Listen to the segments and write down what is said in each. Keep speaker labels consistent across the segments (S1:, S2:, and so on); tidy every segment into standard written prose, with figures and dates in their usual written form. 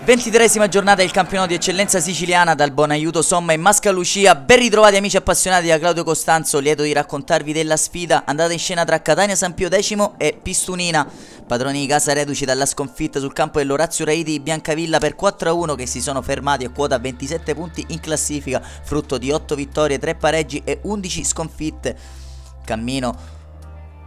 S1: 23esima giornata del campionato di eccellenza siciliana dal Bonaiuto Somma in Mascalucia. Ben ritrovati amici appassionati da Claudio Costanzo, lieto di raccontarvi della sfida andata in scena tra Catania San Pio X e Pistunina, padroni di casa reduci dalla sconfitta sul campo dell'Orazio Raiti di Biancavilla per 4-1, che si sono fermati a quota 27 punti in classifica, frutto di 8 vittorie, 3 pareggi e 11 sconfitte. Cammino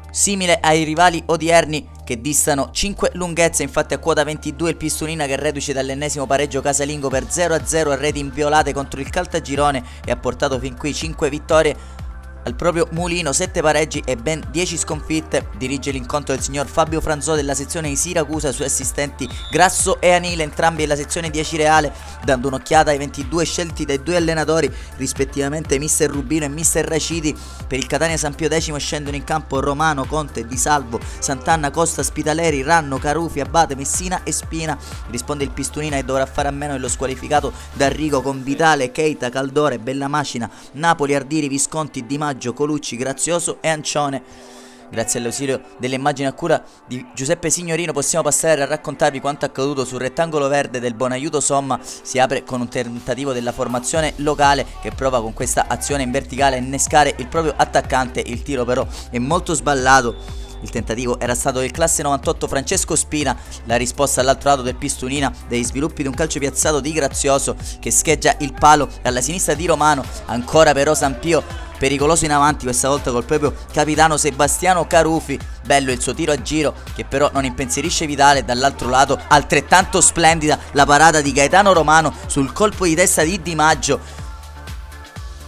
S1: simile ai rivali odierni che distano 5 lunghezze. Infatti a quota 22 il Pistunina, che è reduce dall'ennesimo pareggio casalingo per 0-0 a reti inviolate contro il Caltagirone, e ha portato fin qui 5 vittorie al proprio mulino, 7 pareggi e ben 10 sconfitte. Dirige l'incontro il signor Fabio Franzò della sezione di Siracusa, sui assistenti Grasso e Anile, entrambi della sezione 10 Reale, dando un'occhiata ai 22 scelti dai due allenatori, rispettivamente mister Rubino e mister Raciti. Per il Catania San Pio X scendono in campo Romano, Conte, Di Salvo, Sant'Anna, Costa, Spitaleri, Ranno, Carufi, Abate, Messina e Spina. Risponde il Pistunina, che dovrà fare a meno dello squalificato D'Arrigo, con Vitale, Keita, Caldore, Bellamacina, Napoli, Ardiri, Visconti, Di Maggio, Colucci, Grazioso e Ancione. Grazie all'ausilio delle immagini a cura di Giuseppe Signorino possiamo passare a raccontarvi quanto accaduto sul rettangolo verde del Bonaiuto Somma. Si apre con un tentativo della formazione locale, che prova con questa azione in verticale a innescare il proprio attaccante. Il tiro però è molto sballato. Il tentativo era stato del classe 98 Francesco Spina. La risposta all'altro lato del Pistunina, degli sviluppi di un calcio piazzato di Grazioso, che scheggia il palo alla sinistra di Romano. Ancora però San Pio, pericoloso in avanti, questa volta col proprio capitano Sebastiano Carufi. Bello il suo tiro a giro, che però non impensierisce Vitale. Dall'altro lato altrettanto splendida la parata di Gaetano Romano sul colpo di testa di Di Maggio.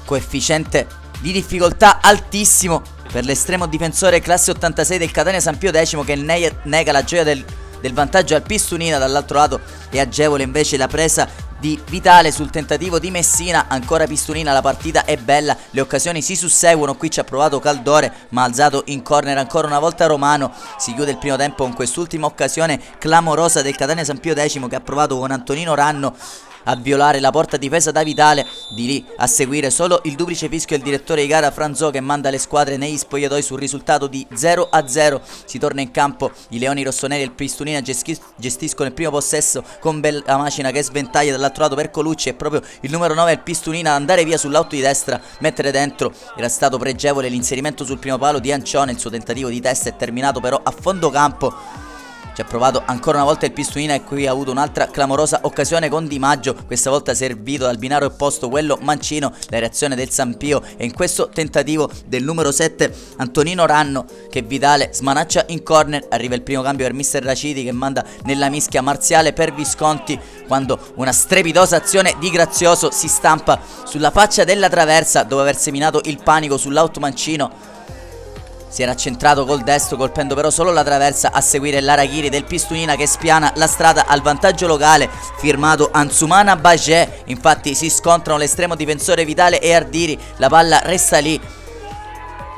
S1: Coefficiente di difficoltà altissimo per l'estremo difensore classe 86 del Catania San Pio X, che nega la gioia del vantaggio al Pistunina. Dall'altro lato è agevole invece la presa di Vitale sul tentativo di Messina. Ancora Pistunina, la partita è bella, le occasioni si susseguono. Qui ci ha provato Caldore, ma ha alzato in corner ancora una volta Romano. Si chiude il primo tempo con quest'ultima occasione clamorosa del Catania San Pio X, che ha provato con Antonino Ranno a violare la porta difesa da Vitale. Di lì a seguire solo il duplice fischio del direttore di gara Franzò, che manda le squadre negli spogliatoi sul risultato di 0-0. Si torna in campo, i leoni rossoneri e il Pistunina gestiscono il primo possesso con Bellamacina che sventaglia dall'altro lato per Colucci. È proprio il numero 9 del Pistunina ad andare via sull'auto di destra, mettere dentro. Era stato pregevole l'inserimento sul primo palo di Ancione. Il suo tentativo di testa è terminato però a fondo campo. Ci ha provato ancora una volta il Pistunina, e qui ha avuto un'altra clamorosa occasione con Di Maggio, questa volta servito dal binario opposto, quello mancino. La reazione del San Pio è in questo tentativo del numero 7 Antonino Ranno, che Vitale smanaccia in corner. Arriva il primo cambio per mister Raciti, che manda nella mischia Marziale per Visconti, quando una strepitosa azione di Grazioso si stampa sulla faccia della traversa. Dopo aver seminato il panico sull'auto mancino, si era centrato col destro, colpendo però solo la traversa. A seguire l'Arachiri del Pistunina, che spiana la strada al vantaggio locale, firmato Ansumana Bagé. Infatti si scontrano l'estremo difensore Vitale e Ardiri. La palla resta lì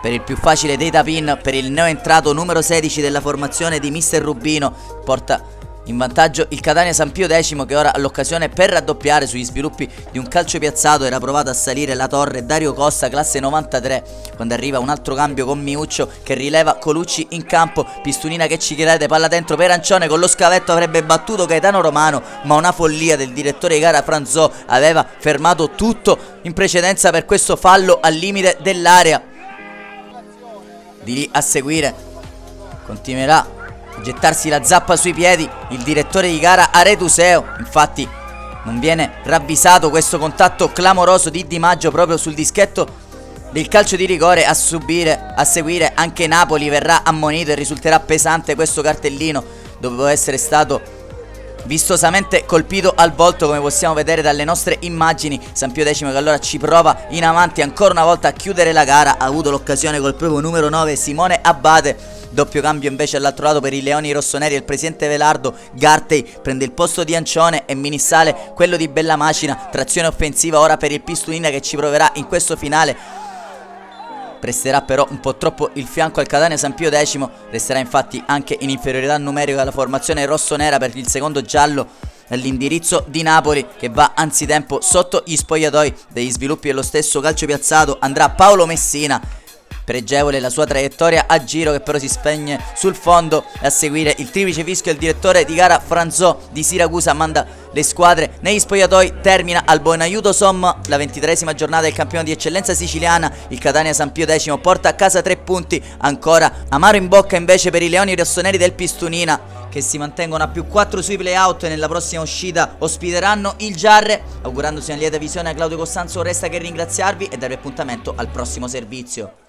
S1: per il più facile dei tap-in, per il neoentrato numero 16 della formazione di mister Rubino. Porta in vantaggio il Catania San Pio X, che ora ha l'occasione per raddoppiare. Sugli sviluppi di un calcio piazzato era provato a salire la torre Dario Costa, classe 93, quando arriva un altro cambio con Miuccio, che rileva Colucci in campo. Pistunina che ci chiede, palla dentro per Ancione, con lo scavetto avrebbe battuto Gaetano Romano, ma una follia del direttore di gara Franzò aveva fermato tutto in precedenza per questo fallo al limite dell'area. Di lì a seguire continuerà gettarsi la zappa sui piedi il direttore di gara Aretuseo. Infatti non viene ravvisato questo contatto clamoroso di Di Maggio proprio sul dischetto del calcio di rigore. A seguire anche Napoli verrà ammonito, e risulterà pesante questo cartellino, dopo essere stato vistosamente colpito al volto, come possiamo vedere dalle nostre immagini. San Pio X, che allora ci prova in avanti ancora una volta a chiudere la gara. Ha avuto l'occasione col proprio numero 9 Simone Abate. Doppio cambio invece all'altro lato per i leoni rossoneri. Il presidente Velardo, Gartey prende il posto di Ancione e Minissale quello di Bellamacina. Trazione offensiva ora per il Pistunina, che ci proverà in questo finale. Presterà però un po' troppo il fianco al Catania San Pio X. Resterà infatti anche in inferiorità numerica la formazione rossonera per il secondo giallo all'indirizzo di Napoli, che va anzitempo sotto gli spogliatoi. Degli sviluppi dello stesso calcio piazzato andrà Paolo Messina, Pregevole la sua traiettoria a giro, che però si spegne sul fondo. A seguire il triplice fischio, il direttore di gara Franzò di Siracusa manda le squadre negli spogliatoi. Termina al Buonaiuto Somma la 23esima giornata del campionato di eccellenza siciliana. Il Catania San Pio X porta a casa 3 punti. Ancora amaro in bocca invece per i leoni rossoneri del Pistunina, che si mantengono a +4 sui playout e nella prossima uscita ospiteranno il Giarre. Augurandosi una lieta visione a Claudio Costanzo, resta che ringraziarvi e dare appuntamento al prossimo servizio.